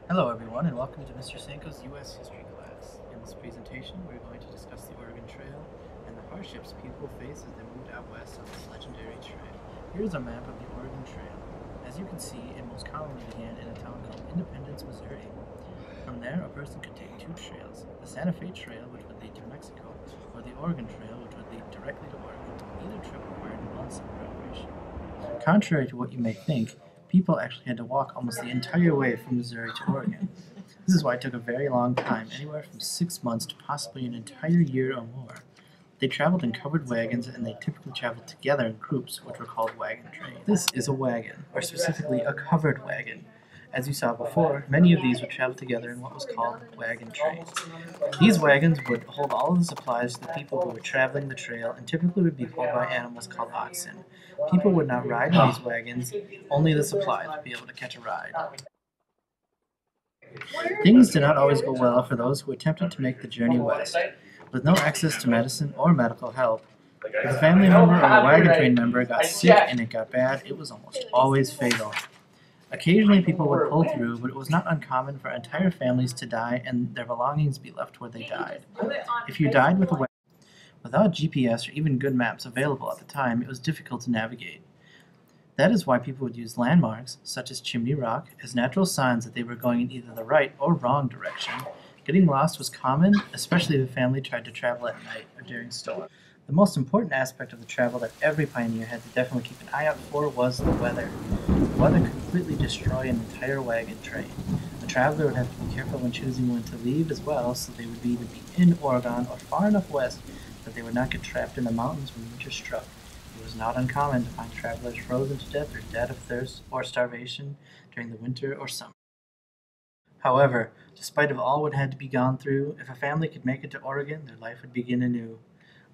Hello everyone and welcome to Mr. Sanko's U.S. History class. In this presentation we're going to discuss the Oregon Trail and the hardships people face as they moved out west on this legendary trail. Here's a map of the Oregon Trail. As you can see, it most commonly began in a town called Independence, Missouri. From there, a person could take two trails, the Santa Fe Trail, which would lead to Mexico, or the Oregon Trail, which would lead directly to Oregon. Either trip required months of preparation. Contrary to what you may think, people actually had to walk almost the entire way from Missouri to Oregon. This is why it took a very long time, anywhere from 6 months to possibly an entire year or more. They traveled in covered wagons, and they typically traveled together in groups, which were called wagon trains. This is a wagon, or specifically a covered wagon. As you saw before, many of these would travel together in what was called wagon trains. These wagons would hold all of the supplies to the people who were traveling the trail and typically would be pulled by animals called oxen. People would not ride in these wagons, only the supplies would be able to catch a ride. Things did not always go well for those who attempted to make the journey west. With no access to medicine or medical help, if a family member or a wagon train member got sick and it got bad, it was almost always fatal. Occasionally people would pull through, but it was not uncommon for entire families to die and their belongings be left where they died. If you died without GPS or even good maps available at the time, it was difficult to navigate. That is why people would use landmarks, such as Chimney Rock, as natural signs that they were going in either the right or wrong direction. Getting lost was common, especially if a family tried to travel at night or during storms. The most important aspect of the travel that every pioneer had to definitely keep an eye out for was the weather. The weather could completely destroy an entire wagon train. The traveler would have to be careful when choosing when to leave as well, so they would either be in Oregon or far enough west that they would not get trapped in the mountains when winter struck. It was not uncommon to find travelers frozen to death or dead of thirst or starvation during the winter or summer. However, despite of all what had to be gone through, if a family could make it to Oregon, their life would begin anew.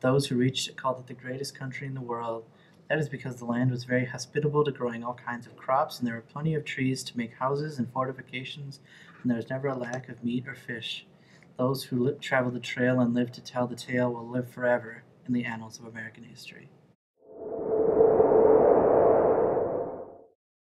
Those who reached it called it the greatest country in the world. That is because the land was very hospitable to growing all kinds of crops, and there were plenty of trees to make houses and fortifications, and there was never a lack of meat or fish. Those who traveled the trail and lived to tell the tale will live forever in the annals of American history.